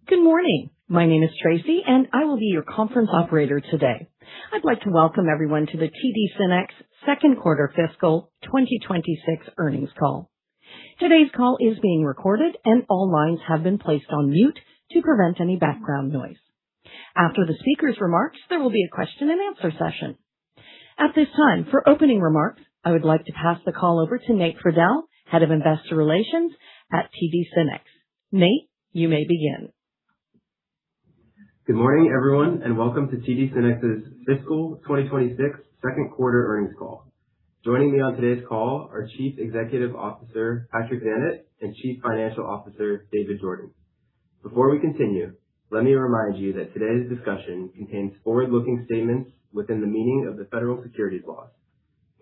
Good morning. My name is Tracy, and I will be your conference operator today. I'd like to welcome everyone to the TD SYNNEX second quarter fiscal 2026 earnings call. Today's call is being recorded, and all lines have been placed on mute to prevent any background noise. After the speaker's remarks, there will be a question and answer session. At this time, for opening remarks, I would like to pass the call over to Nate Friedel, Head of Investor Relations at TD SYNNEX. Nate, you may begin. Good morning, everyone, and welcome to TD SYNNEX's fiscal 2026 second quarter earnings call. Joining me on today's call are Chief Executive Officer Patrick Zammit and Chief Financial Officer David Jordan. Before we continue, let me remind you that today's discussion contains forward-looking statements within the meaning of the federal securities laws,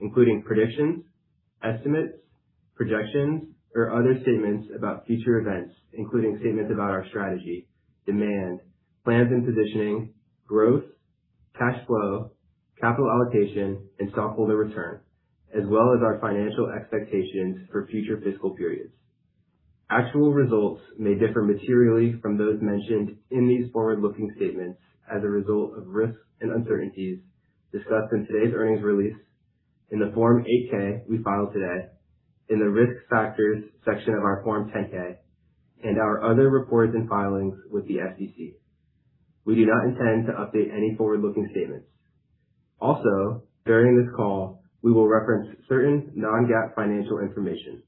including predictions, estimates, projections, or other statements about future events, including statements about our strategy, demand, plans and positioning, growth, cash flow, capital allocation, and stockholder return, as well as our financial expectations for future fiscal periods. Actual results may differ materially from those mentioned in these forward-looking statements as a result of risks and uncertainties discussed in today's earnings release, in the Form 8-K we filed today, in the Risk Factors section of our Form 10-K, and our other reports and filings with the SEC. We do not intend to update any forward-looking statements. Also, during this call, we will reference certain non-GAAP financial information.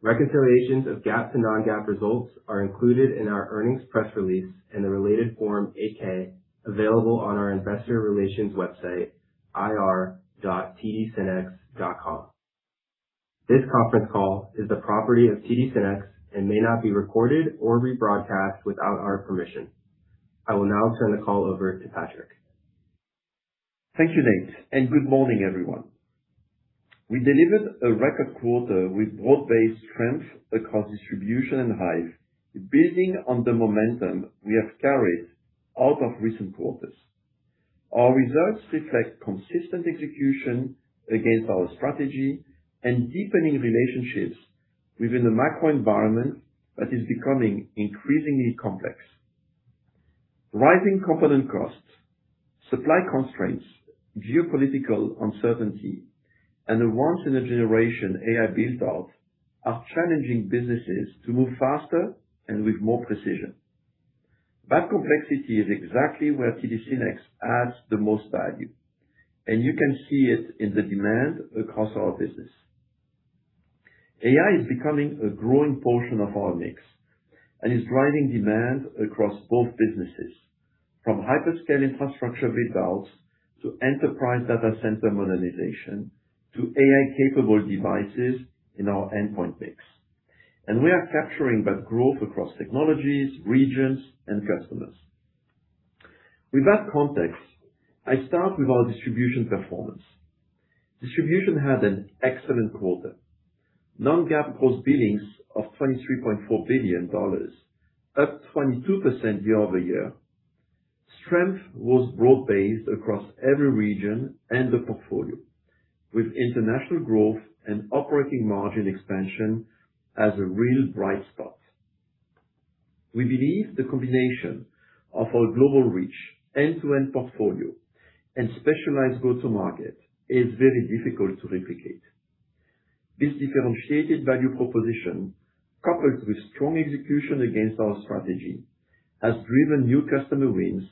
Reconciliations of GAAP to non-GAAP results are included in our earnings press release and the related Form 8-K available on our investor relations website, ir.tdsynnex.com. This conference call is the property of TD SYNNEX and may not be recorded or rebroadcast without our permission. I will now turn the call over to Patrick. Thank you, Nate, and good morning, everyone. We delivered a record quarter with broad-based strength across distribution and Hive, building on the momentum we have carried out of recent quarters. Our results reflect consistent execution against our strategy and deepening relationships within a macro environment that is becoming increasingly complex. Rising component costs, supply constraints, geopolitical uncertainty, and a once-in-a-generation AI build-out are challenging businesses to move faster and with more precision. That complexity is exactly where TD SYNNEX adds the most value, and you can see it in the demand across our business. AI is becoming a growing portion of our mix and is driving demand across both businesses, from hyperscale infrastructure build-outs to enterprise data center modernization to AI-capable devices in our endpoint mix. And we are capturing that growth across technologies, regions, and customers. With that context, I start with our distribution performance. Distribution had an excellent quarter. Non-GAAP gross billings of $23.4 billion, up 22% year-over-year. Strength was broad-based across every region and the portfolio, with international growth and operating margin expansion as a real bright spot. We believe the combination of our global reach, end-to-end portfolio, and specialized go-to-market is very difficult to replicate. This differentiated value proposition, coupled with strong execution against our strategy, has driven new customer wins,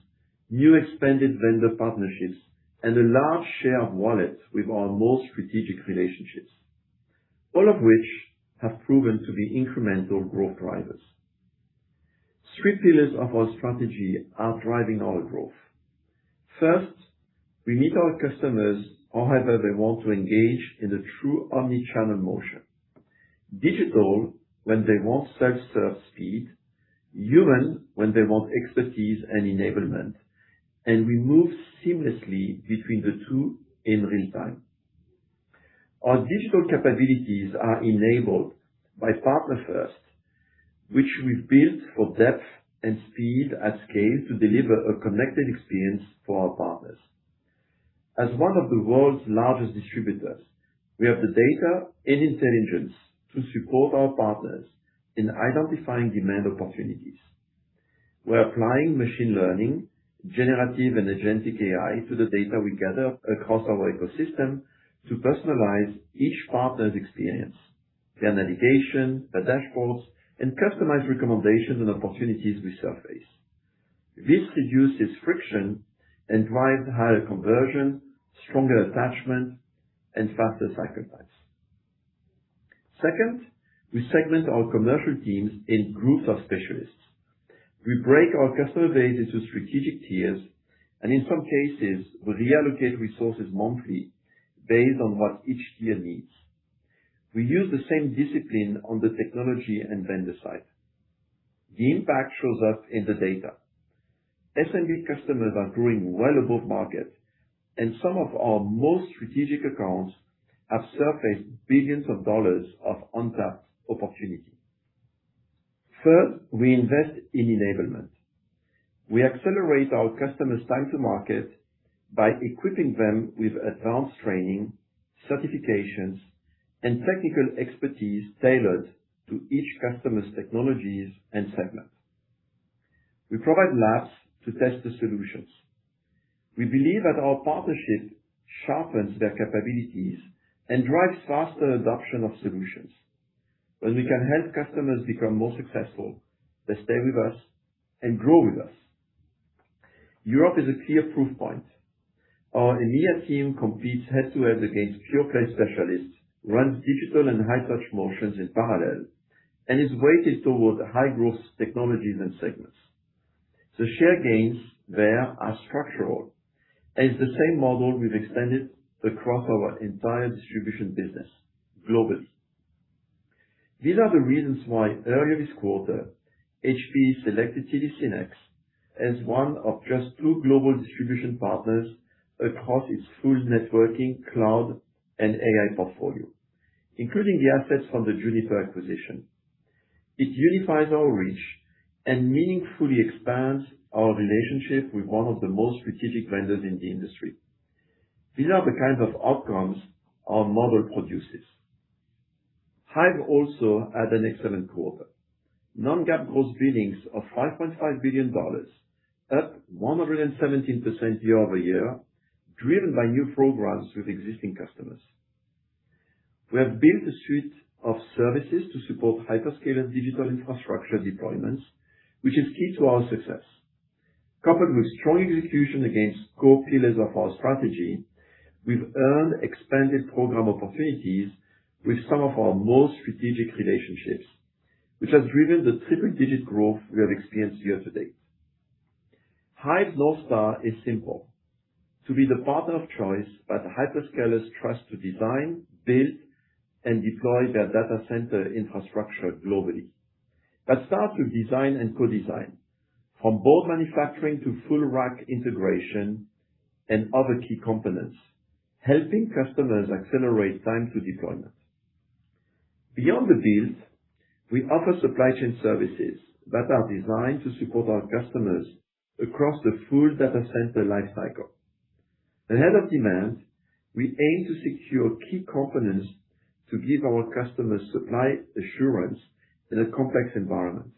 new expanded vendor partnerships, and a large share of wallet with our most strategic relationships, all of which have proven to be incremental growth drivers. Three pillars of our strategy are driving our growth. First, we meet our customers however they want to engage in a true omni-channel motion. Digital when they want self-serve speed, human when they want expertise and enablement, and we move seamlessly between the two in real time. Our digital capabilities are enabled by Partner First, which we've built for depth and speed at scale to deliver a connected experience for our partners. As one of the world's largest distributors, we have the data and intelligence to support our partners in identifying demand opportunities. We're applying machine learning, generative and agentic AI to the data we gather across our ecosystem to personalize each partner's experience, their navigation, their dashboards, and customize recommendations and opportunities we surface. This reduces friction and drives higher conversion, stronger attachment, and faster cycle times. Second, we segment our commercial teams in groups of specialists. We break our customer base into strategic tiers, and in some cases, we reallocate resources monthly based on what each tier needs. We use the same discipline on the technology and vendor side. The impact shows up in the data. SMB customers are growing well above market, and some of our most strategic accounts have surfaced billions of dollars of untapped opportunity. Third, we invest in enablement. We accelerate our customers' time to market by equipping them with advanced training, certifications, and technical expertise tailored to each customer's technologies and segment. We provide labs to test the solutions. We believe that our partnership sharpens their capabilities and drives faster adoption of solutions. When we can help customers become more successful, they stay with us and grow with us. Europe is a clear proof point. Our EMEA team competes head-to-head against pure-play specialists, runs digital and high-touch motions in parallel, and is weighted toward high-growth technologies and segments. The share gains there are structural, and it's the same model we've extended across our entire distribution business globally. These are the reasons why earlier this quarter, HP selected TD SYNNEX as one of just 2 global distribution partners across its full networking, cloud, and AI portfolio, including the assets from the Juniper acquisition. It unifies our reach and meaningfully expands our relationship with one of the most strategic vendors in the industry. These are the kinds of outcomes our model produces. Hive also had an excellent quarter. Non-GAAP gross billings of $5.5 billion, up 117% year-over-year, driven by new programs with existing customers. We have built a suite of services to support hyperscaler digital infrastructure deployments, which is key to our success. Coupled with strong execution against core pillars of our strategy, we've earned expanded program opportunities with some of our most strategic relationships, which has driven the triple-digit growth we have experienced year to date. Hive's North Star is simple: to be the partner of choice that hyperscalers trust to design, build, and deploy their data center infrastructure globally. That starts with design and co-design, from board manufacturing to full rack integration and other key components, helping customers accelerate time to deployment. Beyond the build, we offer supply chain services that are designed to support our customers across the full data center lifecycle. Ahead of demand, we aim to secure key components to give our customers supply assurance in a complex environment.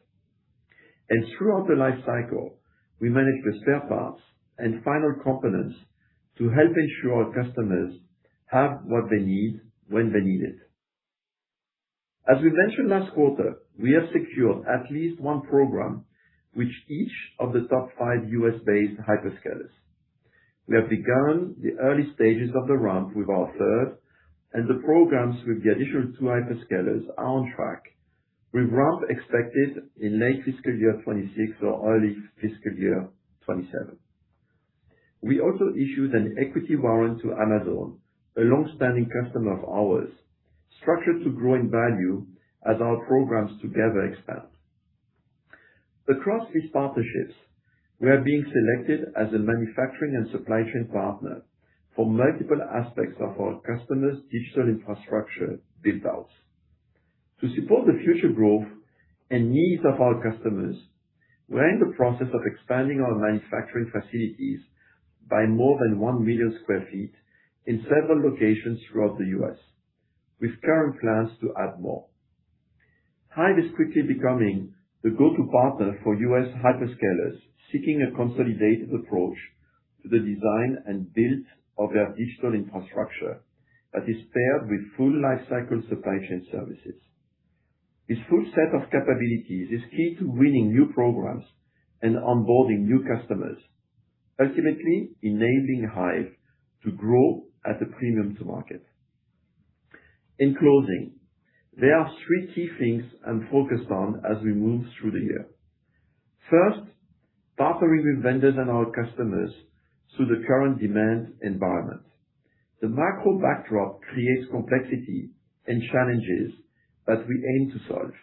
And throughout the lifecycle, we manage the spare parts and final components to help ensure our customers have what they need when they need it. As we mentioned last quarter, we have secured at least one program with each of the top 5 US-based hyperscalers. We have begun the early stages of the ramp with our third, and the programs with the additional 2 hyperscalers are on track, with ramp expected in late fiscal year 26 or early fiscal year 27. We also issued an equity warrant to Amazon, a long-standing customer of ours, structured to grow in value as our programs together expand. Across these partnerships, we are being selected as a manufacturing and supply chain partner for multiple aspects of our customers' digital infrastructure build-outs. To support the future growth and needs of our customers, we are in the process of expanding our manufacturing facilities by more than 1 million sq ft in several locations throughout the U.S., with current plans to add more. Hive is quickly becoming the go-to partner for U.S. hyperscalers seeking a consolidated approach to the design and build of their digital infrastructure that is paired with full lifecycle supply chain services. This full set of capabilities is key to winning new programs and onboarding new customers, ultimately enabling Hive to grow at a premium to market. In closing, there are three key things I'm focused on as we move through the year. First, partnering with vendors and our customers through the current demand environment. The macro backdrop creates complexity and challenges that we aim to solve,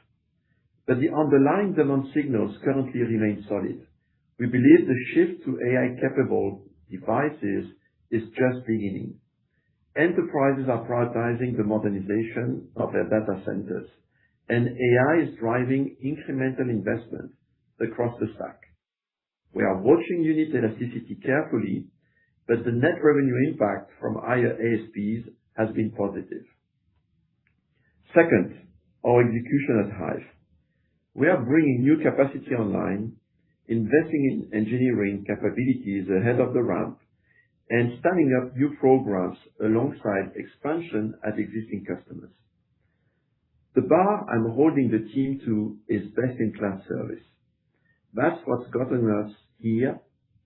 but the underlying demand signals currently remain solid. We believe the shift to AI-capable devices is just beginning. Enterprises are prioritizing the modernization of their data centers, and AI is driving incremental investment across the stack. We are watching unit elasticity carefully, but the net revenue impact from higher ASPs has been positive. Second, our execution at Hive. We are bringing new capacity online, investing in engineering capabilities ahead of the ramp, and standing up new programs alongside expansion at existing customers. The bar I'm holding the team to is best-in-class service. That's what's gotten us here,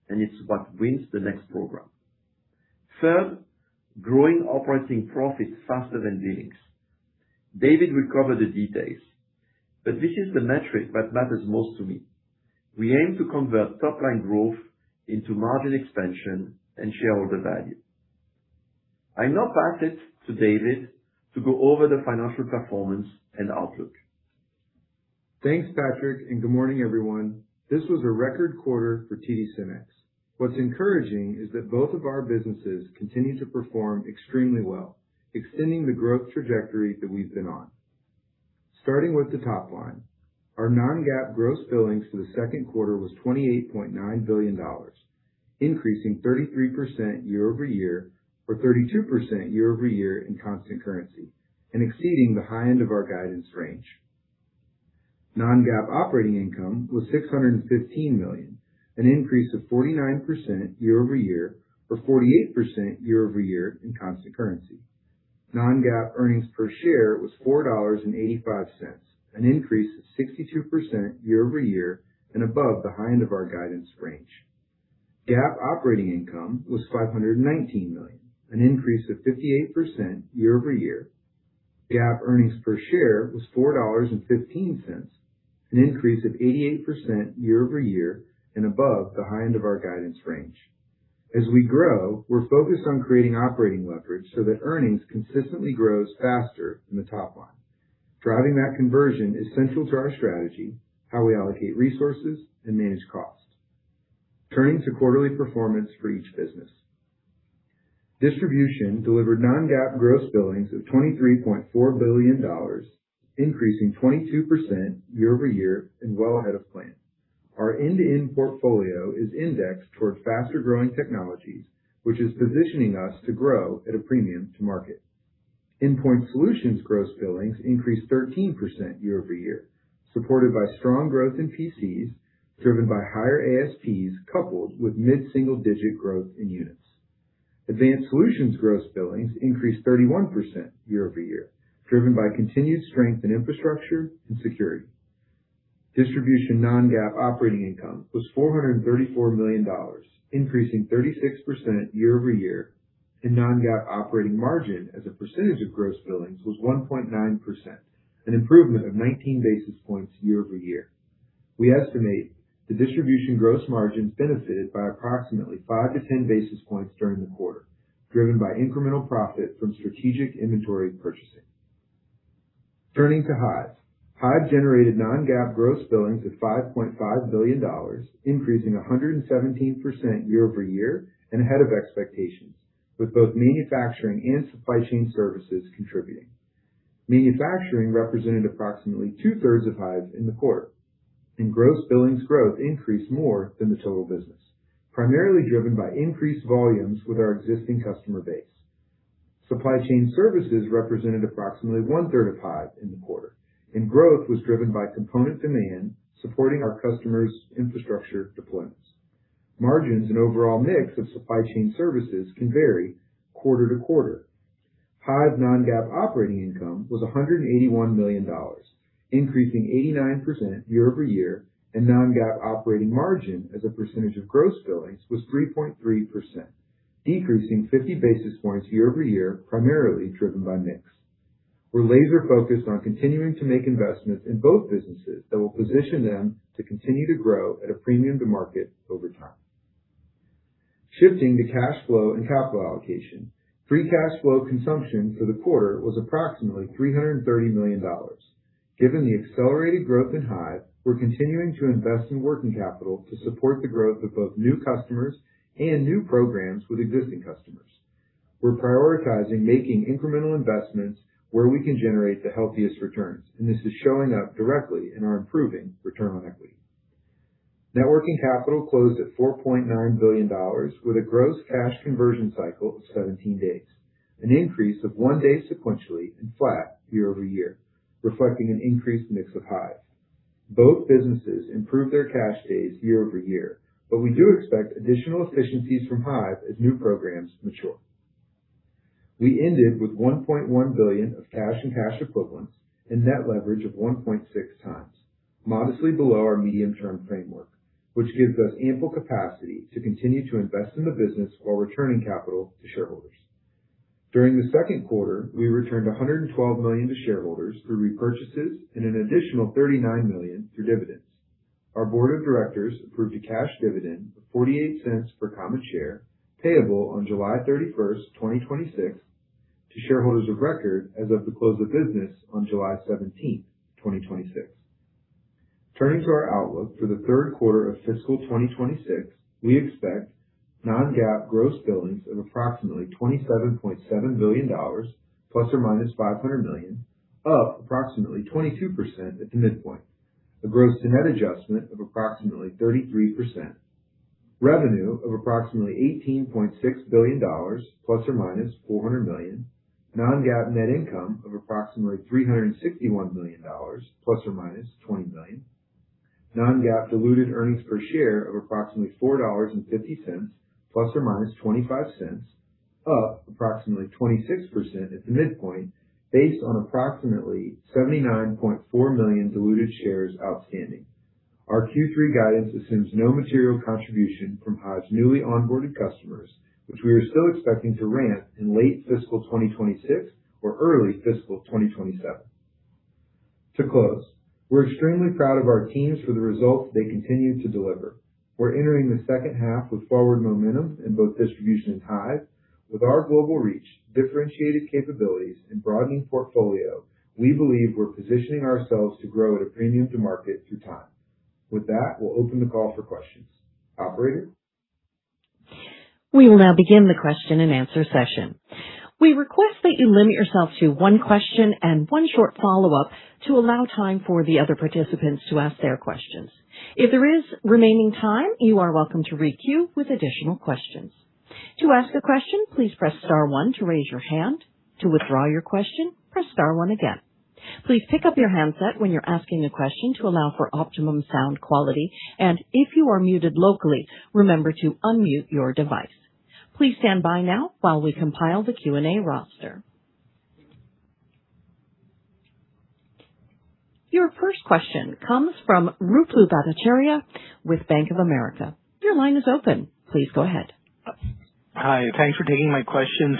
and it's what wins the next program. Third, growing operating profit faster than billings. David will cover the details, but this is the metric that matters most to me. We aim to convert top-line growth into margin expansion and shareholder value. I now pass it to David to go over the financial performance and outlook. Thanks, Patrick, and good morning, everyone. This was a record quarter for TD SYNNEX. What's encouraging is that both of our businesses continue to perform extremely well, extending the growth trajectory that we've been on. Starting with the top line, our non-GAAP gross billings for the second quarter was $28.9 billion, increasing 33% year-over-year, or 32% year-over-year in constant currency, and exceeding the high end of our guidance range. Non-GAAP operating income was $615 million, an increase of 49% year-over-year, or 48% year-over-year in constant currency. Non-GAAP earnings per share was $4.85, an increase of 62% year-over-year and above the high end of our guidance range. GAAP operating income was $519 million, an increase of 58% year-over-year. GAAP earnings per share was $4.15, an increase of 88% year-over-year and above the high end of our guidance range. As we grow, we're focused on creating operating leverage so that earnings consistently grows faster than the top line. Driving that conversion is central to our strategy, how we allocate resources, and manage cost. Turning to quarterly performance for each business. Distribution delivered non-GAAP gross billings of $23.4 billion, increasing 22% year-over-year and well ahead of plan. Our end-to-end portfolio is indexed toward faster-growing technologies, which is positioning us to grow at a premium to market. Endpoint Solutions gross billings increased 13% year-over-year, supported by strong growth in PCs, driven by higher ASPs coupled with mid-single-digit growth in units. Advanced Solutions gross billings increased 31% year-over-year, driven by continued strength in infrastructure and security. Distribution non-GAAP operating income was $434 million, increasing 36% year-over-year, and non-GAAP operating margin as a percentage of gross billings was 1.9%, an improvement of 19 basis points year-over-year. We estimate the distribution gross margins benefited by approximately 5 to 10 basis points during the quarter, driven by incremental profit from strategic inventory purchasing. Turning to Hive. Hive generated non-GAAP gross billings of $5.5 billion, increasing 117% year-over-year and ahead of expectations, with both manufacturing and supply chain services contributing. Manufacturing represented approximately two-thirds of Hive in the quarter, and gross billings growth increased more than the total business, primarily driven by increased volumes with our existing customer base. Supply chain services represented approximately one-third of Hive in the quarter, and growth was driven by component demand supporting our customers' infrastructure deployments. Margins and overall mix of supply chain services can vary quarter to quarter. Hyve non-GAAP operating income was $181 million, increasing 89% year-over-year, and non-GAAP operating margin as a percentage of gross billings was 3.3%, decreasing 50 basis points year-over-year, primarily driven by mix. We're laser focused on continuing to make investments in both businesses that will position them to continue to grow at a premium to market over time. Shifting to cash flow and capital allocation, free cash flow consumption for the quarter was approximately $330 million. Given the accelerated growth in Hyve, we're continuing to invest in working capital to support the growth of both new customers and new programs with existing customers. We're prioritizing making incremental investments where we can generate the healthiest returns, and this is showing up directly in our improving return on equity. Net working capital closed at $4.9 billion with a gross cash conversion cycle of 17 days, an increase of 1 day sequentially and flat year-over-year, reflecting an increased mix of Hyve. Both businesses improved their cash days year-over-year, but we do expect additional efficiencies from Hyve as new programs mature. We ended with $1.1 billion of cash and cash equivalents and net leverage of 1.6 times, modestly below our medium-term framework, which gives us ample capacity to continue to invest in the business while returning capital to shareholders. During the second quarter, we returned $112 million to shareholders through repurchases and an additional $39 million through dividends. Our board of directors approved a cash dividend of 48 cents per common share, payable on July 31st, 2026, to shareholders of record as of the close of business on July 17th, 2026. Turning to our outlook for the third quarter of fiscal 2026, we expect non-GAAP gross billings of approximately $27.7 billion, plus or minus $500 million, up approximately 22% at the midpoint, a gross to net adjustment of approximately 33%, revenue of approximately $18.6 billion, plus or minus $400 million, non-GAAP net income of approximately $361 million, plus or minus $20 million, non-GAAP diluted earnings per share of approximately $4.50, plus or minus 25 cents, up approximately 26% at the midpoint, based on approximately 79.4 million diluted shares outstanding. Our Q3 guidance assumes no material contribution from Hyve's newly onboarded customers, which we are still expecting to ramp in late fiscal 2026 or early fiscal 2027. To close, we're extremely proud of our teams for the results they continue to deliver. We're entering the second half with forward momentum in both distribution and Hyve. With our global reach, differentiated capabilities, and broadening portfolio, we believe we're positioning ourselves to grow at a premium to market through time. With that, we'll open the call for questions. Operator? We will now begin the question and answer session. We request that you limit yourself to one question and one short follow-up to allow time for the other participants to ask their questions. If there is remaining time, you are welcome to re-queue with additional questions. To ask a question, please press star 1 to raise your hand. To withdraw your question, press star 1 again. Please pick up your handset when you're asking a question to allow for optimum sound quality, and if you are muted locally, remember to unmute your device. Please stand by now while we compile the Q&A roster. Your first question comes from Ruplu Bhattacharya with Bank of America. Your line is open. Please go ahead. Hi, thanks for taking my questions.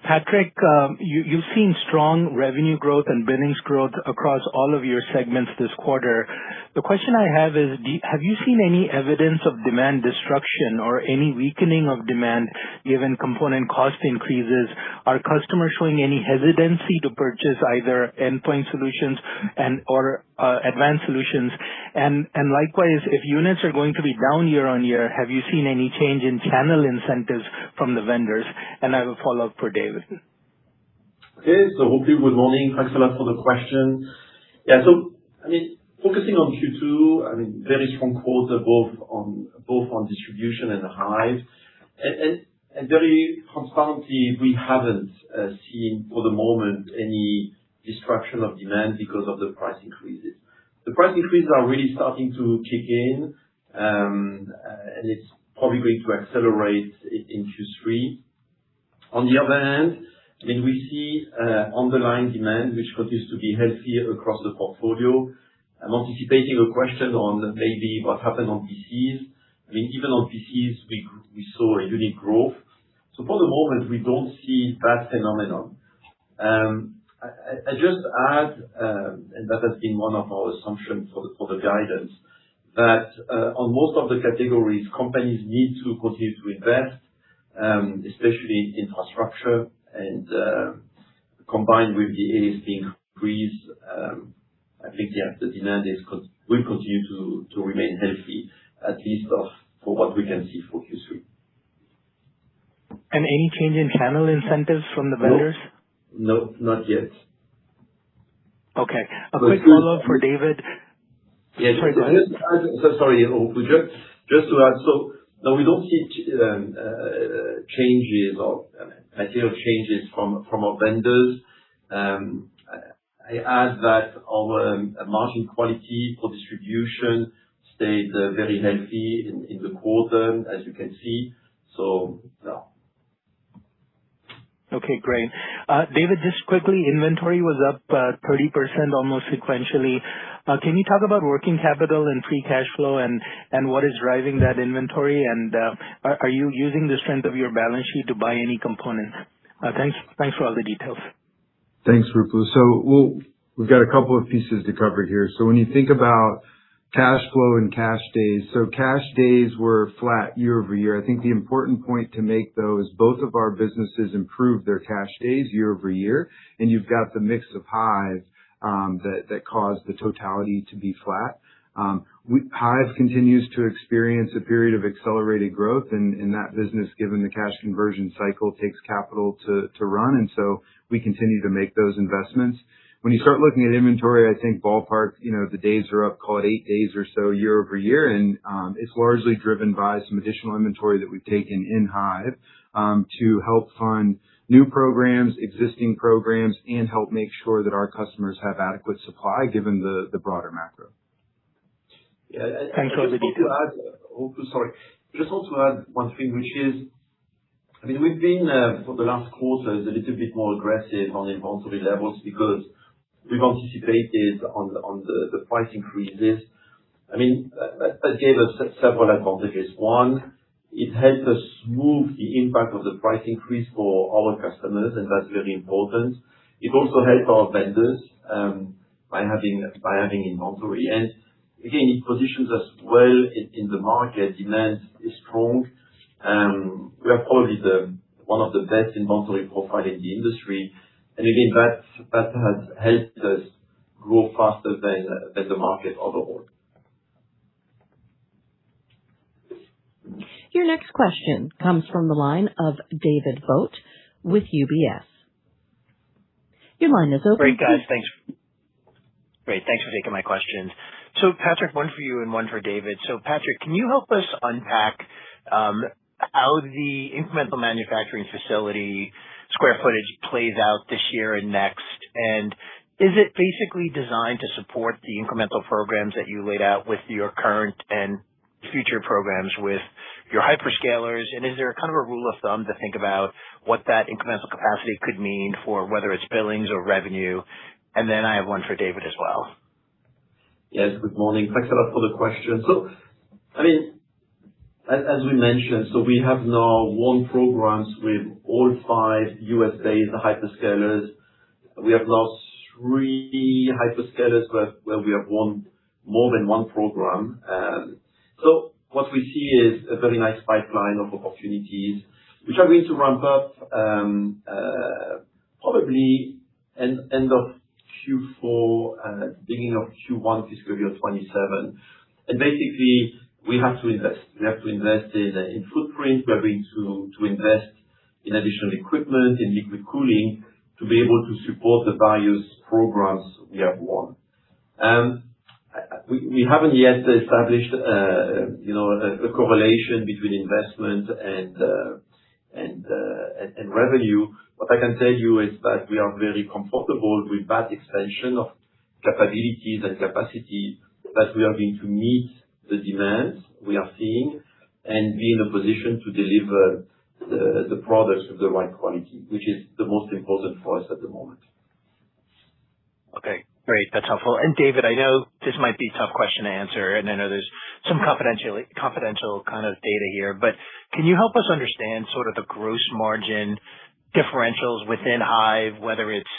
Patrick, you've seen strong revenue growth and billings growth across all of your segments this quarter. The question I have is, have you seen any evidence of demand destruction or any weakening of demand given component cost increases? Are customers showing any hesitancy to purchase either endpoint solutions or advanced solutions? And likewise, if units are going to be down year on year, have you seen any change in channel incentives from the vendors? And I have a follow-up for David. Okay, so hopefully good morning. Thanks a lot for the question. Yeah, so focusing on Q2, very strong quarter both on distribution and Hyve, and very transparently, we haven't seen for the moment any destruction of demand because of the price increases. the price increases are really starting to kick in, and it's probably going to accelerate in Q3. On the other hand, we see underlying demand, which continues to be healthy across the portfolio. I'm anticipating a question on maybe what happened on PCs. Even on PCs, we saw a unique growth. So for the moment, we don't see that phenomenon. I just add, and that has been one of our assumptions for the guidance, that on most of the categories, companies need to continue to invest, especially in infrastructure, and combined with the ASP increase, I think the demand will continue to remain healthy, at least for what we can see for Q3. And any change in channel incentives from the vendors? No, not yet. Okay. A quick follow-up for David. Yeah, sorry, go ahead. Sorry, just to add, so no, we don't see changes or material changes from our vendors. I add that our margin quality for distribution stayed very healthy in the quarter, as you can see. So, no. Okay, great. David, just quickly, inventory was up 30% almost sequentially. Can you talk about working capital and free cash flow and what is driving that inventory? And are you using the strength of your balance sheet to buy any components? Thanks for all the details. Thanks, Ruplu. So we've got a couple of pieces to cover here. So when you think about cash flow and cash days, so cash days were flat year over year. I think the important point to make, though, is both of our businesses improved their cash days year over year, and you've got the mix of Hive that caused the totality to be flat. Hive continues to experience a period of accelerated growth, and that business, given the cash conversion cycle, takes capital to run, and so we continue to make those investments. When you start looking at inventory, I think ballpark, the days are up, call it 8 days or so year over year, and it's largely driven by some additional inventory that we've taken in Hive to help fund new programs, existing programs, and help make sure that our customers have adequate supply given the broader macro. Yeah, thanks for the details. Just want to add one thing, which is, we've been for the last quarters a little bit more aggressive on inventory levels because we've anticipated on the price increases. That gave us several advantages. One, it helped us smooth the impact of the price increase for our customers, and that's very important. It also helped our vendors by having inventory. And again, it positions us well in the market. Demand is strong. We are probably one of the best inventory profile in the industry. And again, that has helped us grow faster than the market overall. Your next question comes from the line of David Vogt with UBS. Your line is open. Great, guys. Thanks. Great. Thanks for taking my questions. So, Patrick, one for you and one for David. So, Patrick, can you help us unpack how the incremental manufacturing facility square footage plays out this year and next? And is it basically designed to support the incremental programs that you laid out with your current and future programs with your hyperscalers? And is there kind of a rule of thumb to think about what that incremental capacity could mean for whether it's billings or revenue? And then I have one for David as well. Yes, good morning. Thanks a lot for the question. So, as we mentioned, so we have now won programs with all 5 US-based hyperscalers. We have now 3 hyperscalers where we have won more than one program. So what we see is a very nice pipeline of opportunities, which are going to ramp up probably end of Q4, beginning of Q1 fiscal year 27. And basically, we have to invest. We have to invest in footprint. We are going to invest in additional equipment, in liquid cooling, to be able to support the various programs we have won. We haven't yet established, a correlation between investment and revenue. What I can tell you is that we are very comfortable with that expansion of capabilities and capacity that we are going to meet the demands we are seeing and be in a position to deliver the products with the right quality, which is the most important for us at the moment. Okay, great. That's helpful. And David, I know this might be a tough question to answer, and I know there's some confidential kind of data here, but can you help us understand sort of the gross margin differentials within Hive, whether it's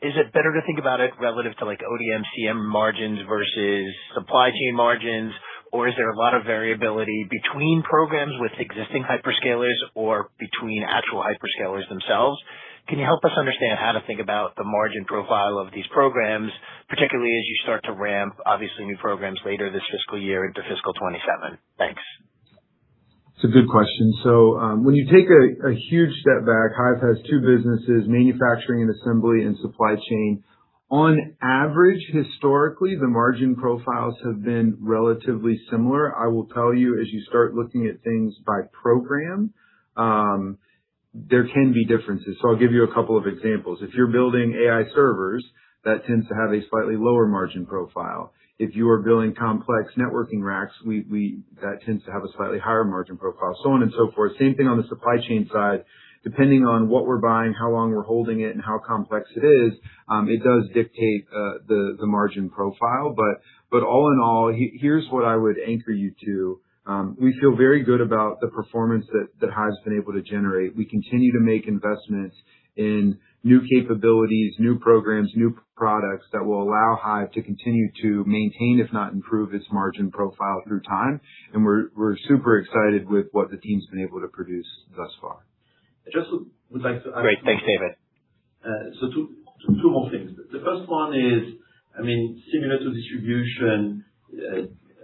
is it better to think about it relative to like ODM, CM margins versus supply chain margins, or is there a lot of variability between programs with existing hyperscalers or between actual hyperscalers themselves? Can you help us understand how to think about the margin profile of these programs, particularly as you start to ramp, obviously, new programs later this fiscal year into fiscal 27? Thanks. It's a good question. So when you take a huge step back, Hive has two businesses, manufacturing and assembly and supply chain. On average, historically, the margin profiles have been relatively similar. I will tell you, as you start looking at things by program, there can be differences. So I'll give you a couple of examples. If you're building AI servers, that tends to have a slightly lower margin profile. If you are building complex networking racks, that tends to have a slightly higher margin profile, so on and so forth. Same thing on the supply chain side. Depending on what we're buying, how long we're holding it, and how complex it is, it does dictate the margin profile. But all in all, here's what I would anchor you to. We feel very good about the performance that Hive's been able to generate. We continue to make investments in new capabilities, new programs, new products that will allow Hive to continue to maintain, if not improve, its margin profile through time. And we're super excited with what the team's been able to produce thus far. I just would like to add. Great. Thanks, David. So two more things. The first one is, similar to distribution,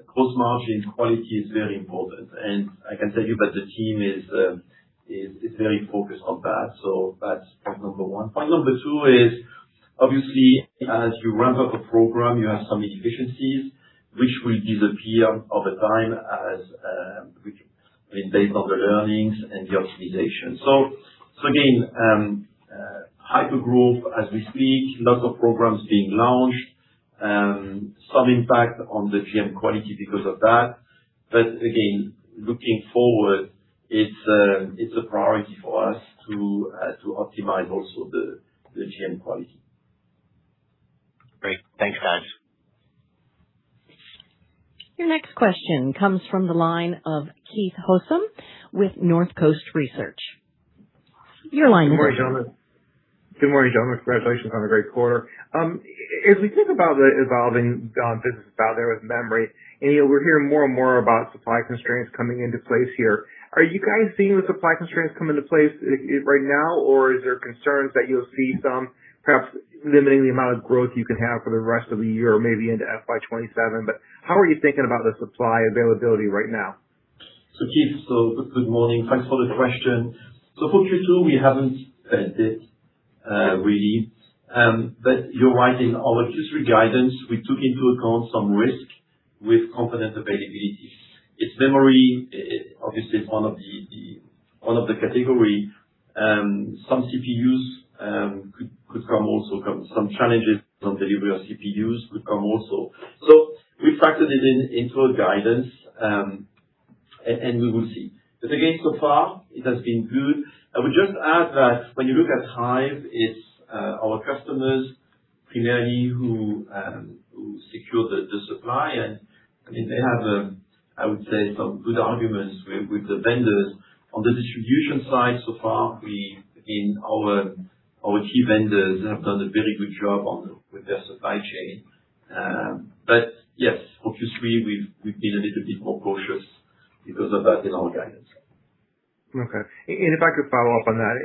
gross margin quality is very important. And I can tell you that the team is very focused on that. So that's point number one. Point number two is, obviously, as you ramp up a program, you have some inefficiencies which will disappear over time based on the learnings and the optimization. So again, hypergrowth as we speak, lots of programs being launched, some impact on the GM quality because of that. But again, looking forward, it's a priority for us to optimize also the GM quality. Great. Thanks, guys. Your next question comes from the line of Keith Housum with Northcoast Research. Your line is open. Good morning, gentlemen. Congratulations on a great quarter. As we think about the evolving business out there with memory, and we're hearing more and more about supply constraints coming into place here. Are you guys seeing the supply constraints come into place right now, or is there concerns that you'll see some perhaps limiting the amount of growth you can have for the rest of the year or maybe into FY27? But how are you thinking about the supply availability right now? So Keith, good morning. Thanks for the question. So for Q2, we haven't felt it really. But you're right, in our Q3 guidance, we took into account some risk with component availability. Its memory, obviously, is one of the category. Some CPUs could come also. Some challenges on delivery of CPUs could come also. So we factored it into our guidance, and we will see. But again, so far, it has been good. I would just add that when you look at Hive, it's our customers primarily who secure the supply, and they have I would say some good arguments with the vendors. On the distribution side, so far, our key vendors have done a very good job with their supply chain. But yes, for Q3, we've been a little bit more cautious because of that in our guidance. Okay. And if I could follow up on that,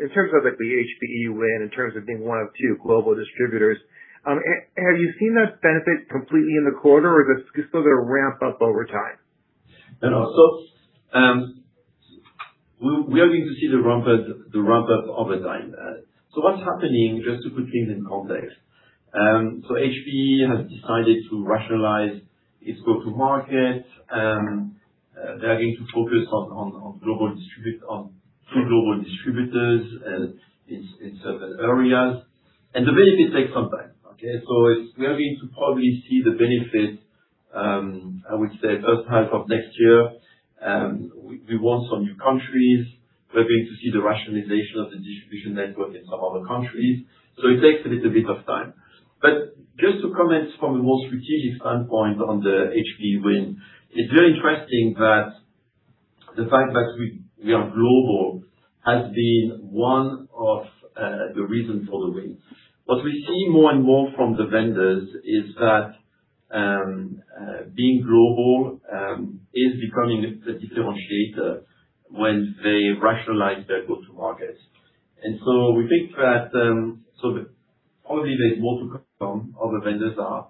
in terms of like the HPE win, in terms of being one of two global distributors, have you seen that benefit completely in the quarter, or is it still going to ramp up over time? No. So we are going to see the ramp up over time. So what's happening, just to put things in context, so HPE has decided to rationalize its go-to-market. They are going to focus on global distributors in certain areas, and the benefit takes some time. Okay, so we are going to probably see the benefit, I would say, first half of next year. We won some new countries. We're going to see the rationalization of the distribution network in some other countries. So it takes a little bit of time. But just to comment from a more strategic standpoint on the HPE win, it's very interesting that the fact that we are global has been one of the reasons for the win. What we see more and more from the vendors is that being global is becoming a differentiator when they rationalize their go-to-market. And so we think that probably there's more to come. Other vendors are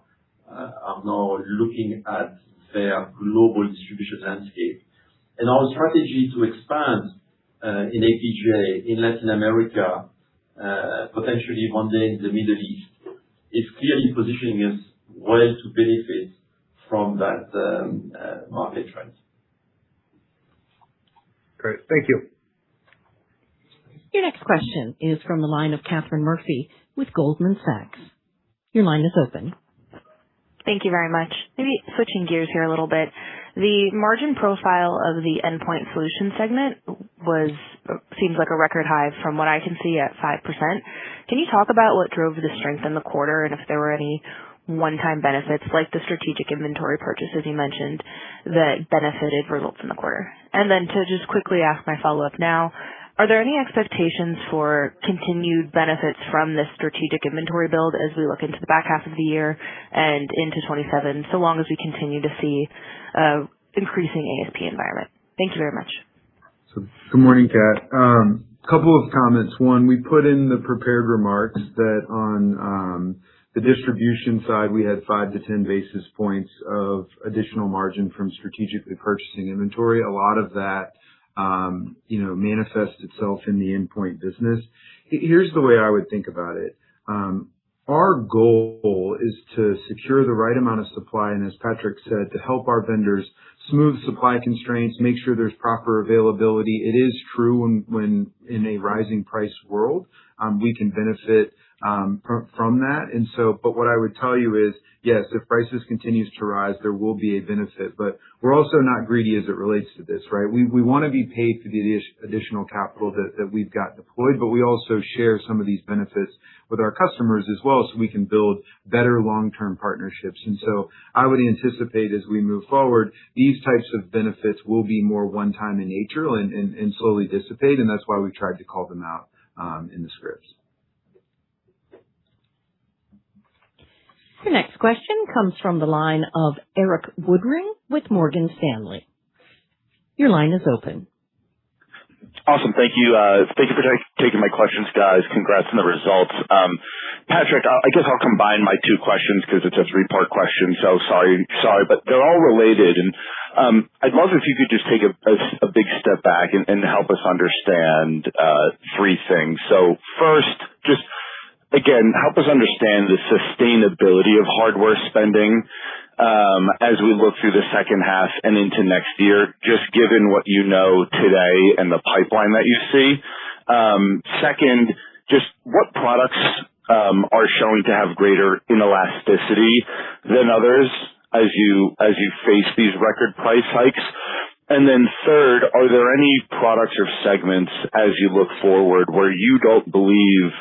now looking at their global distribution landscape. And our strategy to expand in APJ, in Latin America, potentially one day in the Middle East, is clearly positioning us well to benefit from that market trend. Great. Thank you. Your next question is from the line of Catherine Murphy with Goldman Sachs. Your line is open. Thank you very much. Maybe switching gears here a little bit. The margin profile of the Endpoint Solutions segment seems like a record high from what I can see at 5%. Can you talk about what drove the strength in the quarter and if there were any one-time benefits like the strategic inventory purchases you mentioned that benefited results in the quarter? And then to just quickly ask my follow-up now, are there any expectations for continued benefits from this strategic inventory build as we look into the back half of the year and into 27, so long as we continue to see increasing ASP environment? Thank you very much. So, good morning, Kat. Couple of comments. One, we put in the prepared remarks that on the distribution side, we had 5 to 10 basis points of additional margin from strategically purchasing inventory. A lot of that manifests itself in the endpoint business. Here's the way I would think about it. Our goal is to secure the right amount of supply, and as Patrick said, to help our vendors smooth supply constraints, make sure there's proper availability. It is true when in a rising price world, we can benefit from that. And so, but what I would tell you is, yes, if prices continues to rise, there will be a benefit, but we're also not greedy as it relates to this, right? We want to be paid for the additional capital that we've got deployed, but we also share some of these benefits with our customers as well, so we can build better long-term partnerships. And so I would anticipate as we move forward, these types of benefits will be more one-time in nature and slowly dissipate, and that's why we tried to call them out in the scripts. Your next question comes from the line of Eric Woodring with Morgan Stanley. Your line is open. Awesome. Thank you. Thank you for taking my questions, guys. Congrats on the results. Patrick, I guess I'll combine my two questions because it's a 3-part question. So sorry, but they're all related. And I'd love if you could just take a big step back and help us understand 3 things. So first, just again, help us understand the sustainability of hardware spending as we look through the second half and into next year, just given what you know today and the pipeline that you see. Second, just what products are showing to have greater inelasticity than others as you face these record price hikes? And then third, are there any products or segments as you look forward where you don't believe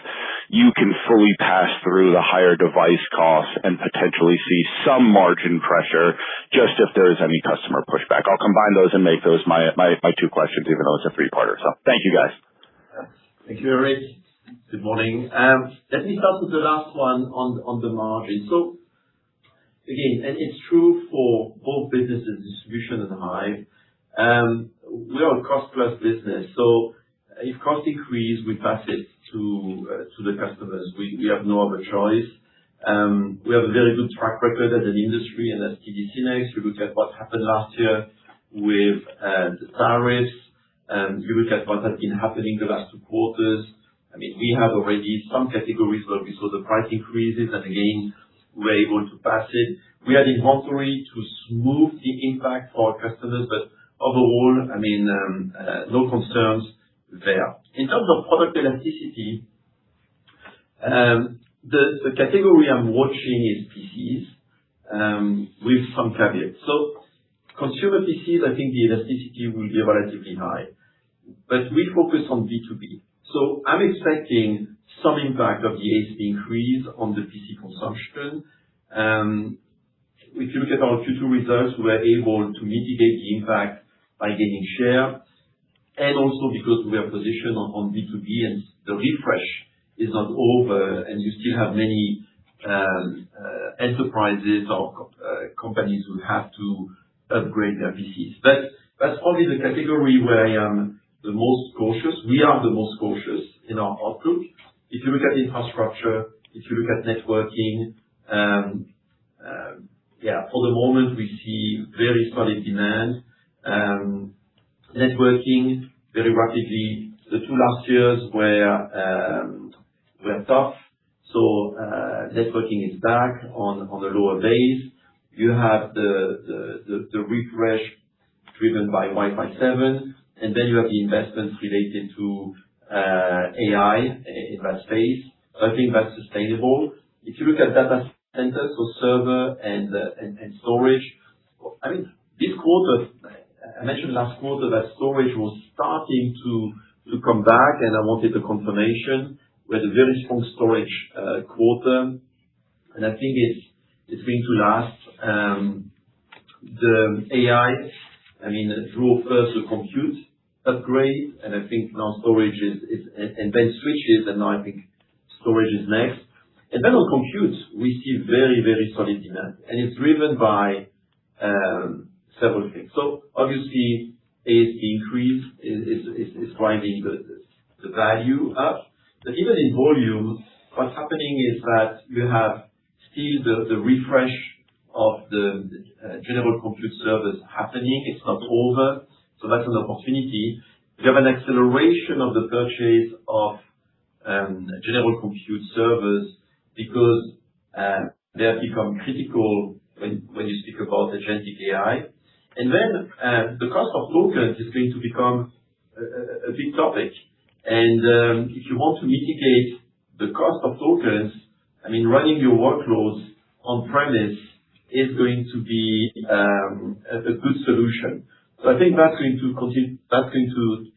you can fully pass through the higher device costs and potentially see some margin pressure just if there is any customer pushback? I'll combine those and make those my 2 questions, even though it's a 3-parter. So thank you, guys. Thank you, Eric. Good morning. Let me start with the last one on the margin. So again, and it's true for both businesses, distribution and Hive. We are a cost-plus business, so if cost increase, we pass it to the customers. We have no other choice. We have a very good track record as an industry and as TD SYNNEX. You look at what happened last year with the tariffs. You look at what has been happening the last 2 quarters. I mean, we have already some categories where we saw the price increases, and again, we're able to pass it. We had inventory to smooth the impact for our customers, but overall, I mean, no concerns there. In terms of product elasticity, The category I'm watching is PCs, with some caveats. So consumer PCs, I think the elasticity will be relatively high, but we focus on B2B. So I'm expecting some impact of the ASP increase on the PC consumption. If you look at our Q2 results, we were able to mitigate the impact by gaining share, and also because we are positioned on B2B and the refresh is not over, and you still have many enterprises or companies who have to upgrade their PCs. That's probably the category where I am the most cautious. We are the most cautious in our outlook. If you look at infrastructure, if you look at networking, for the moment, we see very solid demand. Networking, very rapidly, the 2 last years were tough. So networking is back on a lower base. You have the refresh driven by Wi-Fi 7, and then you have the investments related to AI in that space. So I think that's sustainable. If you look at data centers, so server and storage, I mean, this quarter, I mentioned last quarter that storage was starting to come back, and I wanted a confirmation. We had a very strong storage quarter, and I think it's going to last. The AI, I mean, drove first the compute upgrade, and I think now storage is and then switches, and now I think storage is next. And then on compute, we see very, very solid demand, and it's driven by several things. So obviously, ASP increase is driving the value up. But even in volume, what's happening is that you have still the refresh of the general compute servers happening. It's not over, so that's an opportunity. You have an acceleration of the purchase of general compute servers because they have become critical when you speak about agentic AI. And then the cost of tokens is going to become a big topic. And if you want to mitigate the cost of tokens, I mean, running your workloads on premise is going to be a good solution. So I think that's going to continue. That's going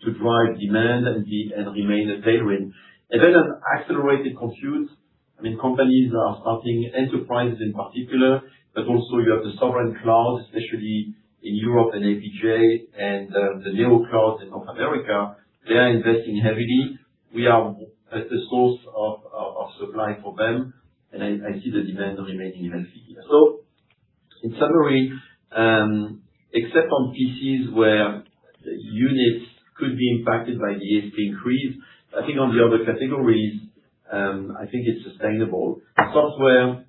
to drive demand and remain a tailwind. And then an accelerated compute. I mean, companies are starting, enterprises in particular, but also you have the sovereign cloud, especially in Europe and APJ, and the neo clouds in North America. They are investing heavily. We are at the source of supply for them, and I see the demand remaining healthy. So, in summary, except on PCs where the units could be impacted by the ASP increase, I think on the other categories, I think it's sustainable. Software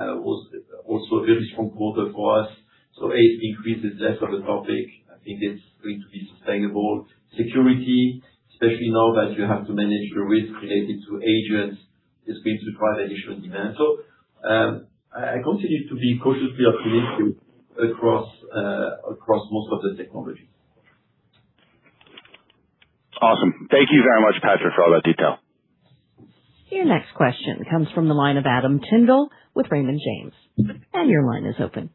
was also a very strong quarter for us, so ASP increase is less of a topic. I think it's going to be sustainable. Security, especially now that you have to manage the risk related to agents, is going to drive additional demand. So I continue to be cautiously optimistic across most of the technologies. Awesome. Thank you very much, Patrick, for all that detail. Your next question comes from the line of Adam Tindall with Raymond James. And your line is open.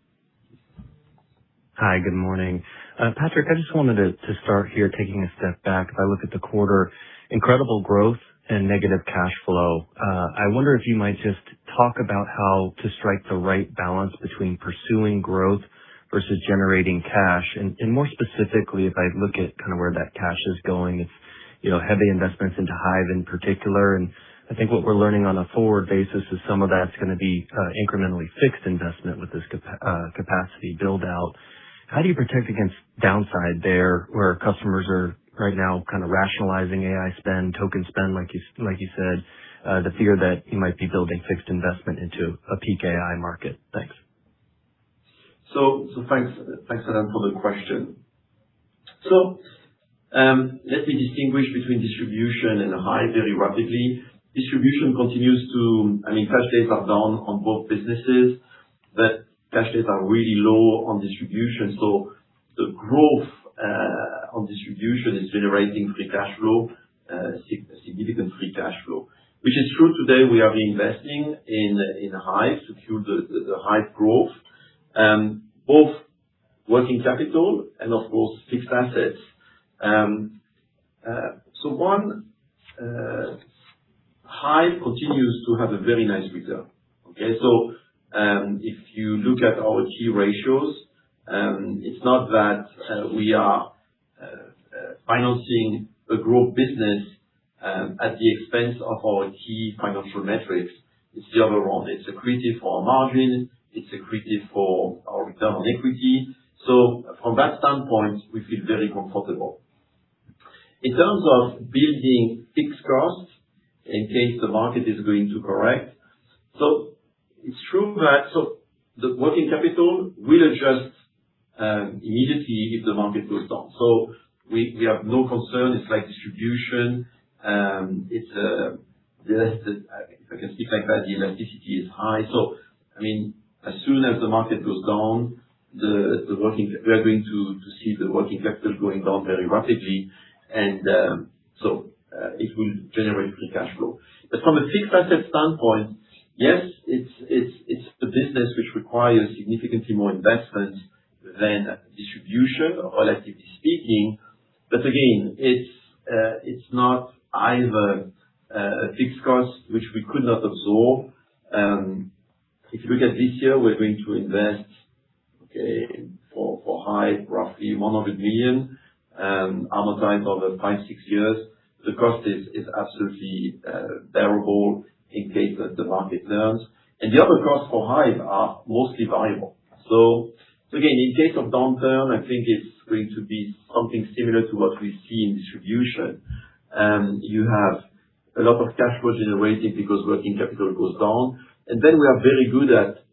Hi, good morning. Patrick, I just wanted to start here taking a step back. If I look at the quarter, incredible growth and negative cash flow. I wonder if you might just talk about how to strike the right balance between pursuing growth versus generating cash. And more specifically, if I look at kind of where that cash is going, it's, heavy investments into Hive in particular. And I think what we're learning on a forward basis is some of that's going to be incrementally fixed investment with this capacity build out. How do you protect against downside there, where customers are right now kind of rationalizing AI spend, token spend, like you said, the fear that you might be building fixed investment into a peak AI market? Thanks. So thanks, Adam, for the question. So let me distinguish between distribution and Hive very rapidly. Distribution continues to, cash days are down on both businesses, but cash days are really low on distribution. So the growth on distribution is generating free cash flow, significant free cash flow. which is true today. We are reinvesting in Hive to fuel the Hive growth, both working capital and of course fixed assets. Hive continues to have a very nice return. Okay, so if you look at our key ratios, it's not that we are financing a growth business at the expense of our key financial metrics. It's the other way around. It's accretive for our margin. It's accretive for our return on equity. So from that standpoint, we feel very comfortable. In terms of building fixed costs in case the market is going to correct, so it's true that the working capital will adjust immediately if the market goes down. So we have no concern. It's like distribution. If I can speak like that, the elasticity is high. So I mean, as soon as the market goes down, we are going to see the working capital going down very rapidly, and it will generate free cash flow. But from a fixed asset standpoint, yes, it's a business which requires significantly more investment than distribution, relatively speaking. But again, it's not either a fixed cost which we could not absorb. If you look at this year, we're going to invest, for Hive, roughly $100 million, amortized over 5-6 years. The cost is absolutely bearable in case that the market turns. And the other costs for Hive are mostly variable. So again, in case of downturn, I think it's going to be something similar to what we see in distribution. You have a lot of cash flow generating because working capital goes down. And then we are very good at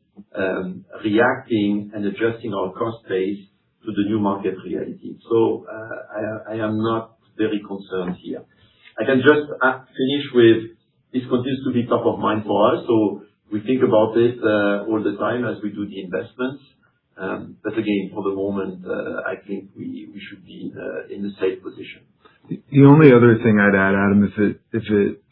reacting and adjusting our cost base to the new market reality. So I am not very concerned here. I can just finish with, this continues to be top of mind for us. So we think about it all the time as we do the investments. But again, for the moment, I think we should be in a safe position. The only other thing I'd add, Adam, if it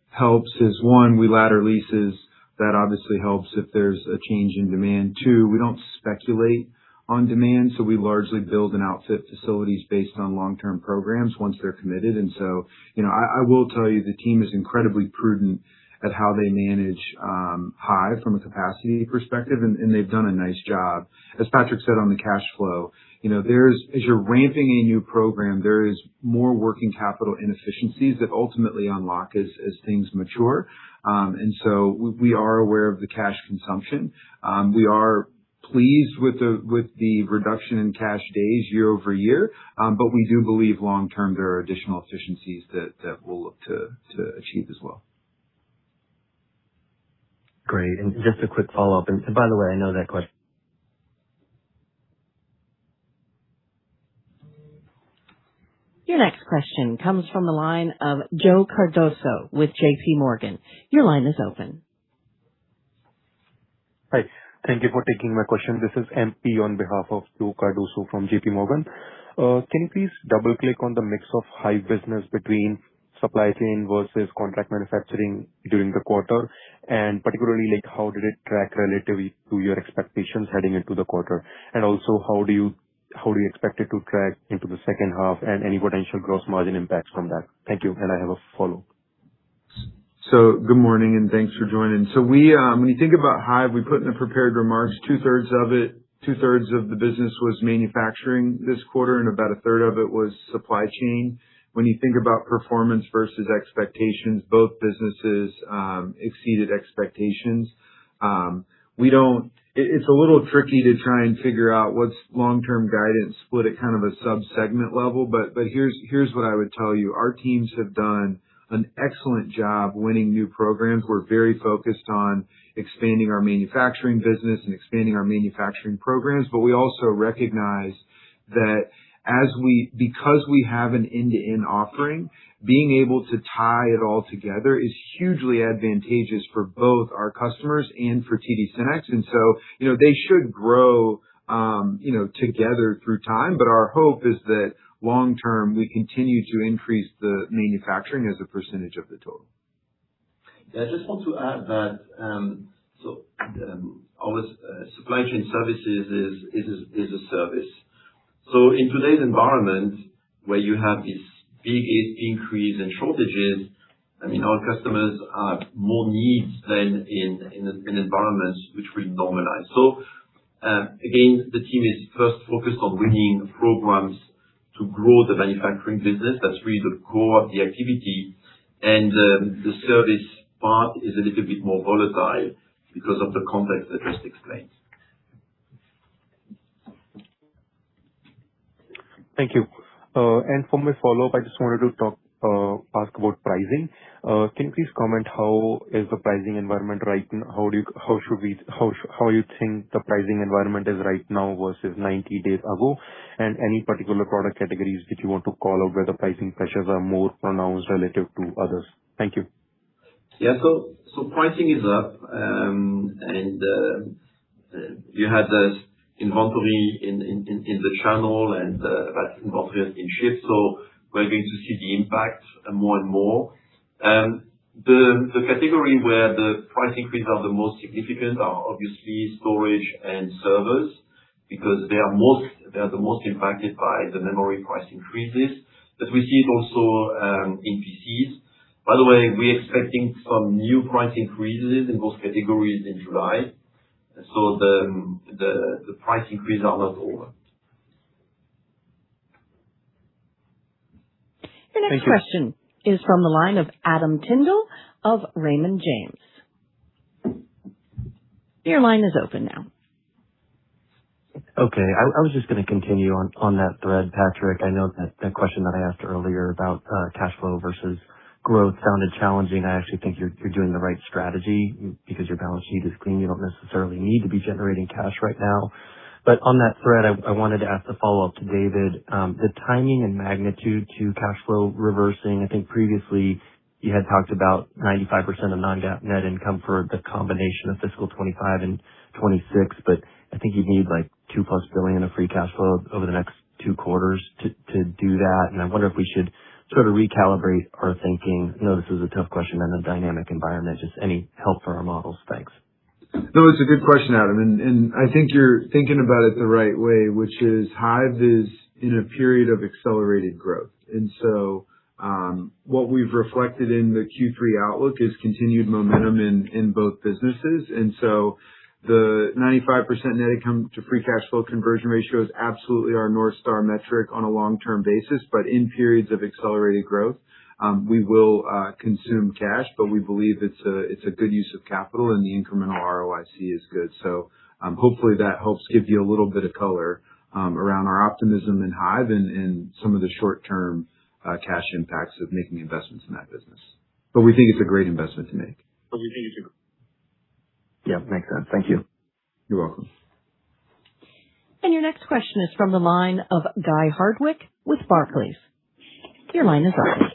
helps, is one, we ladder leases. That obviously helps if there's a change in demand. Two, we don't speculate on demand, so we largely build and outfit facilities based on long-term programs once they're committed. And so, I will tell you, the team is incredibly prudent at how they manage Hive from a capacity perspective, and they've done a nice job. As Patrick said on the cash flow, as you're ramping a new program, there is more working capital inefficiencies that ultimately unlock as things mature. And so we are aware of the cash consumption. We are pleased with the reduction in cash days year over year, but we do believe long term there are additional efficiencies that we'll look to achieve as well. Great. And just a quick follow-up. And by the way, I know that question. Your next question comes from the line of Joe Cardoso with JP Morgan. Your line is open. Hi. Thank you for taking my question. This is MP on behalf of Joe Cardoso from JP Morgan. Can you please double-click on the mix of Hive business between supply chain versus contract manufacturing during the quarter? And particularly, how did it track relatively to your expectations heading into the quarter? And also, how do you expect it to track into the second half and any potential gross margin impacts from that? Thank you. And I have a follow-up. So good morning and thanks for joining. So when you think about Hive, we put in the prepared remarks, two-thirds of the business was manufacturing this quarter and about a third of it was supply chain. When you think about performance versus expectations, both businesses exceeded expectations. It's a little tricky to try and figure out what's long-term guidance split at kind of a sub-segment level, but here's what I would tell you. Our teams have done an excellent job winning new programs. We're very focused on expanding our manufacturing business and expanding our manufacturing programs, but we also recognize that because we have an end-to-end offering, being able to tie it all together is hugely advantageous for both our customers and for TD SYNNEX. And so, they should grow, together through time, but our hope is that long term we continue to increase the manufacturing as a percentage of the total. I just want to add that our supply chain services is a service. So in today's environment, where you have this big ASP increase and shortages, our customers have more needs than in environments which will normalize. So again, the team is first focused on winning programs to grow the manufacturing business. That's really the core of the activity. And the service part is a little bit more volatile because of the context I just explained. Thank you. And for my follow-up, I just wanted to ask about pricing. Can you please comment how is the pricing environment right now? How you think the pricing environment is right now versus 90 days ago? And any particular product categories that you want to call out where the pricing pressures are more pronounced relative to others? Thank you. Yeah. So pricing is up, and you had the inventory in the channel, and that inventory has been shipped. So we're going to see the impact more and more. The category where the price increases are the most significant are obviously storage and servers, because they are the most impacted by the memory price increases. But we see it also in PCs. By the way, we're expecting some new price increases in those categories in July. So the price increases are not over. Your next question is from the line of Adam Tindall of Raymond James. Your line is open now. Okay. I was just going to continue on that thread, Patrick. I know that question that I asked earlier about cash flow versus growth sounded challenging. I actually think you're doing the right strategy because your balance sheet is clean. You don't necessarily need to be generating cash right now. But on that thread, I wanted to ask the follow-up to David. The timing and magnitude to cash flow reversing, I think previously you had talked about 95% of non-GAAP net income for the combination of fiscal 25 and 26, but I think you need like $2+ billion of free cash flow over the next 2 quarters to do that. And I wonder if we should sort of recalibrate our thinking. I know this is a tough question in a dynamic environment. Just any help for our models? Thanks. No, it's a good question, Adam. And I think you're thinking about it the right way, which is Hive is in a period of accelerated growth. And so what we've reflected in the Q3 outlook is continued momentum in both businesses. And so the 95% net income to free cash flow conversion ratio is absolutely our North Star metric on a long-term basis. But in periods of accelerated growth, we will consume cash, but we believe it's a good use of capital, and the incremental ROIC is good. So hopefully that helps give you a little bit of color around our optimism in Hive and some of the short-term cash impacts of making investments in that business. But we think it's a great investment to make. Yeah, makes sense. Thank you. You're welcome. And your next question is from the line of Guy Hardwick with Barclays. Your line is open.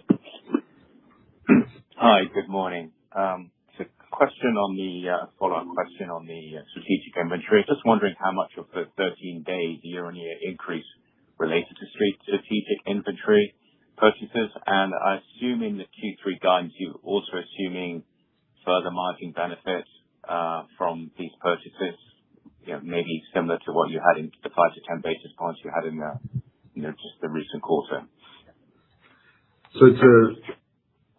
Hi, good morning. It's a question on the follow-up question on the strategic inventory. Just wondering how much of the 13-day year-on-year increase related to strategic inventory purchases. And I assume in the Q3 guidance, you're also assuming further margin benefits from these purchases, maybe similar to what you had in the 5 to 10 basis points you had in just the recent quarter. So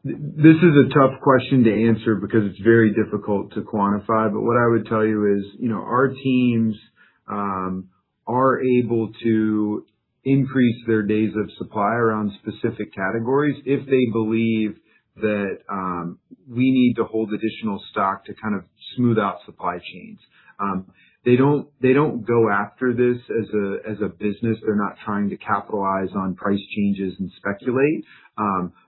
this is a tough question to answer because it's very difficult to quantify. But what I would tell you is, our teams are able to increase their days of supply around specific categories if they believe that we need to hold additional stock to kind of smooth out supply chains. They don't go after this as a business. They're not trying to capitalize on price changes and speculate.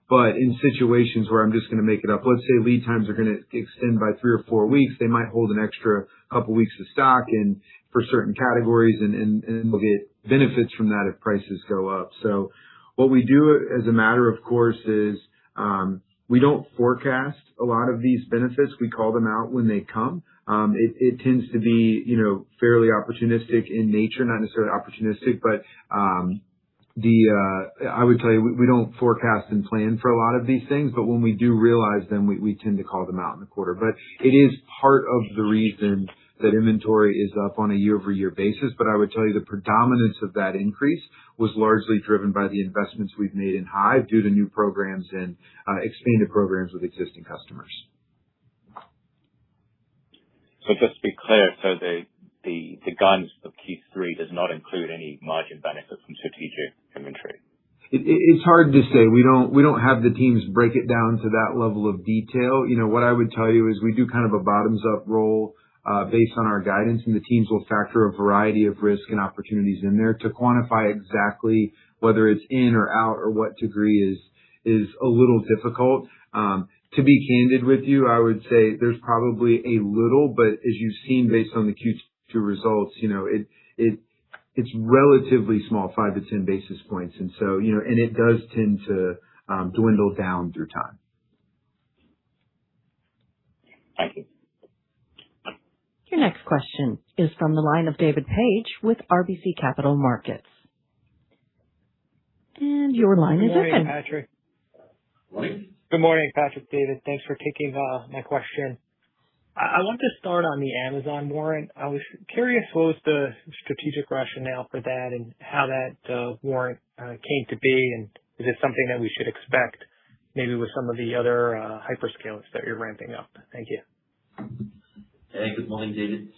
But in situations where I'm just going to make it up, let's say lead times are going to extend by 3 or 4 weeks, they might hold an extra couple weeks of stock in for certain categories, and they'll get benefits from that if prices go up. So what we do as a matter of course is we don't forecast a lot of these benefits. We call them out when they come. It tends to be, fairly opportunistic in nature, not necessarily opportunistic, but I would tell you, we don't forecast and plan for a lot of these things, but when we do realize them, we tend to call them out in the quarter. But it is part of the reason that inventory is up on a year-over-year basis. But I would tell you the predominance of that increase was largely driven by the investments we've made in Hive due to new programs and expanded programs with existing customers. So just to be clear, so the guidance for Q3 does not include any margin benefit from strategic inventory. It's hard to say. We don't have the teams break it down to that level of detail. What I would tell you is we do kind of a bottoms up roll based on our guidance, and the teams will factor a variety of risk and opportunities in there. To quantify exactly whether it's in or out or what degree is a little difficult. To be candid with you, I would say there's probably a little, but as you've seen based on the Q2 results, it's relatively small, 5 to 10 basis points. And so, and it does tend to dwindle down through time. Thank you. Your next question is from the line of David Page with RBC Capital Markets. And your line is open. Good morning, Patrick. Morning. Good morning, Patrick, David. Thanks for taking my question. I want to start on the Amazon warrant. I was curious what was the strategic rationale for that and how that warrant came to be, and is it something that we should expect maybe with some of the other hyperscalers that you're ramping up? Thank you. Hey, good morning, David.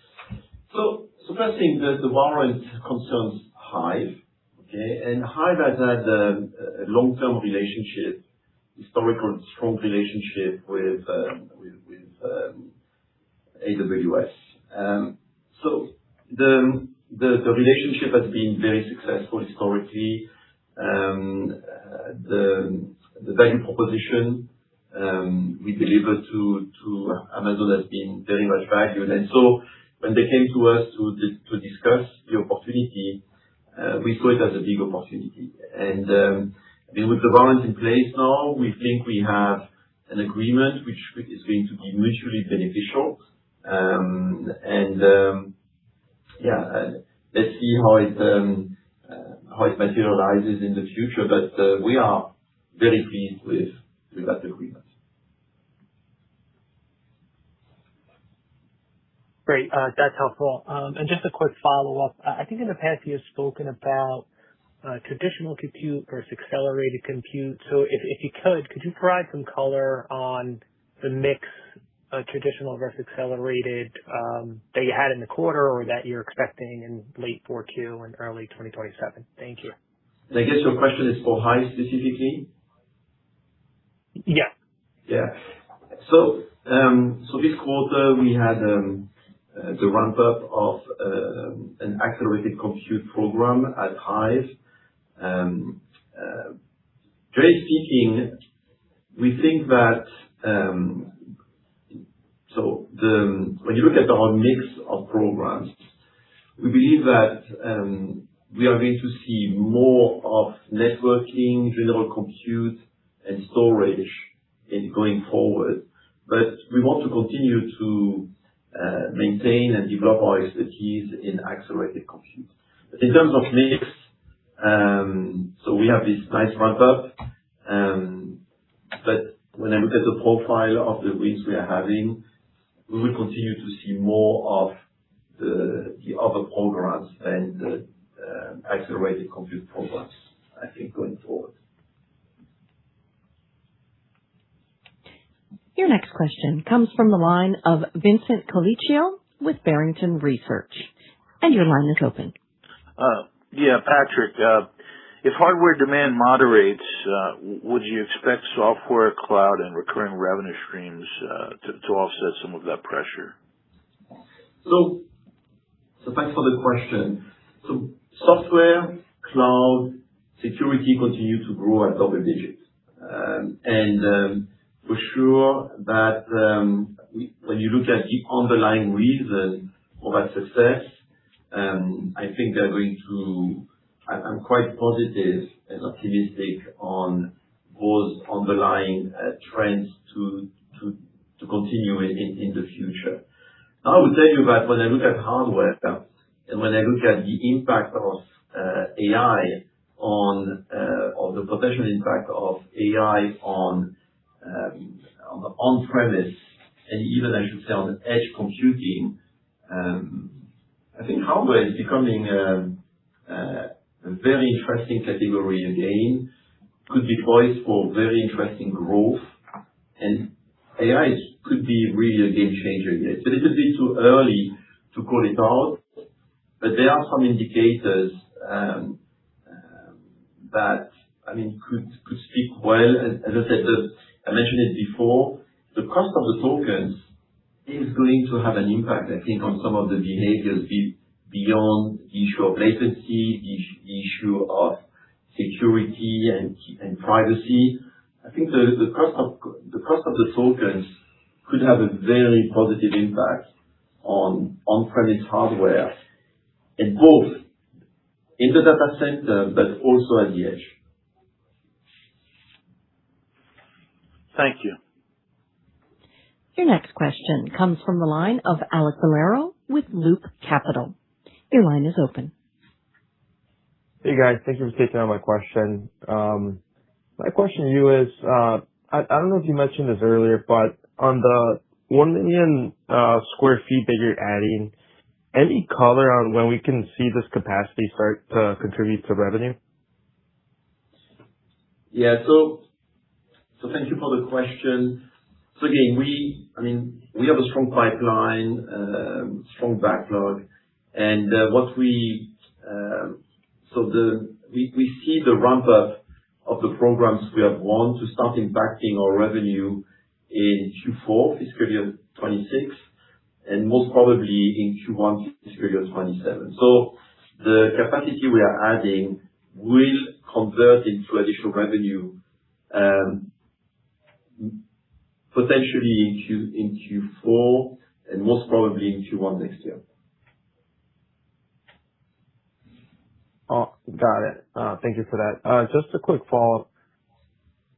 So first thing, the warrant concerns Hive, okay? And Hive has had a long-term relationship, historical strong relationship with AWS. So the relationship has been very successful historically. The value proposition we deliver to Amazon has been very much valued. And so when they came to us to discuss the opportunity, we saw it as a big opportunity. And with the warrant in place now, we think we have an agreement which is going to be mutually beneficial. Let's see how it materializes in the future. But we are very pleased with that agreement. Great. That's helpful. And just a quick follow-up. I think in the past you have spoken about traditional compute versus accelerated compute. So if you could you provide some color on the mix of traditional versus accelerated that you had in the quarter or that you're expecting in late 4Q and early 2027? Thank you. I guess your question is for Hive specifically? Yeah. Yeah. So this quarter we had the ramp up of an accelerated compute program at Hive. Generally speaking, we think that when you look at our mix of programs, we believe that we are going to see more of networking, general compute, and storage going forward. But we want to continue to maintain and develop our expertise in accelerated compute. But in terms of mix, so we have this nice ramp up. But when I look at the profile of the wins we are having, we will continue to see more of the other programs than the accelerated compute programs, I think, going forward. Your next question comes from the line of Vincent Colicchio with Barrington Research. And your line is open. Patrick, if hardware demand moderates, would you expect software, cloud, and recurring revenue streams to offset some of that pressure? So thanks for the question. So software, cloud, security continue to grow at double digits. And for sure that when you look at the underlying reason for that success, I think they're going to, I'm quite positive and optimistic on those underlying trends to continue in the future. Now, I would tell you that when I look at hardware and when I look at the impact of AI on or the potential impact of AI on the on-premise and even, I should say, on the edge computing, I think hardware is becoming a very interesting category again, could be poised for very interesting growth, and AI could be really a game changer here. It's a little bit too early to call it out, but there are some indicators that, could speak well. As I said, I mentioned it before, the cost of the tokens is going to have an impact, I think, on some of the behaviors beyond the issue of latency, the issue of security and privacy. I think the cost of the tokens could have a very positive impact on on-premise hardware, and both in the data center, but also at the edge. Thank you. Your next question comes from the line of Alec Valero with Loop Capital. Your line is open. Hey guys, thank you for taking on my question. My question to you is, I don't know if you mentioned this earlier, but on the 1 million square feet that you're adding, any color on when we can see this capacity start to contribute to revenue? Yeah. So thank you for the question. So again, we have a strong pipeline, strong backlog, and we see the ramp up of the programs we have won to start impacting our revenue in Q4 fiscal year 26, and most probably in Q1 fiscal year 27. So the capacity we are adding will convert into additional revenue, potentially in Q4 and most probably in Q1 next year. Oh, got it. Thank you for that. Just a quick follow-up.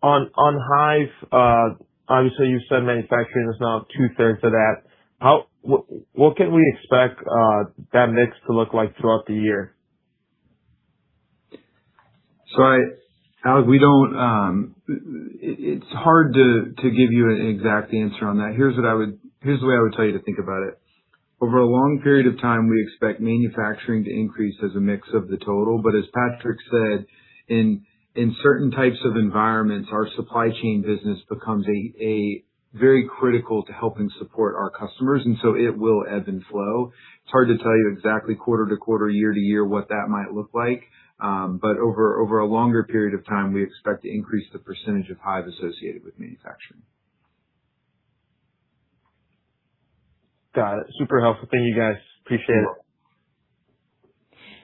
On Hive, obviously you said manufacturing is now 2/3 of that. What can we expect that mix to look like throughout the year? So Alec, it's hard to give you an exact answer on that. Here's the way I would tell you to think about it. Over a long period of time, we expect manufacturing to increase as a mix of the total. But as Patrick said, in certain types of environments, our supply chain business becomes a very critical to helping support our customers, and so it will ebb and flow. It's hard to tell you exactly quarter to quarter, year to year, what that might look like. But over a longer period of time, we expect to increase the percentage of Hive associated with manufacturing. Got it. Super helpful. Thank you, guys. Appreciate it.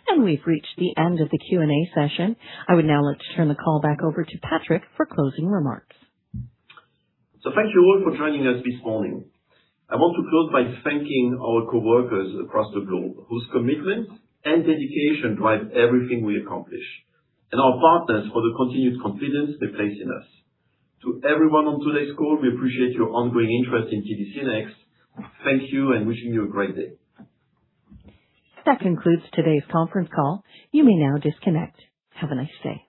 And we've reached the end of the Q&A session. I would now like to turn the call back over to Patrick for closing remarks. So thank you all for joining us this morning. I want to close by thanking our coworkers across the globe whose commitment and dedication drive everything we accomplish, and our partners for the continued confidence they place in us. To everyone on today's call, we appreciate your ongoing interest in TD SYNNEX. Thank you and wishing you a great day. That concludes today's conference call. You may now disconnect. Have a nice day.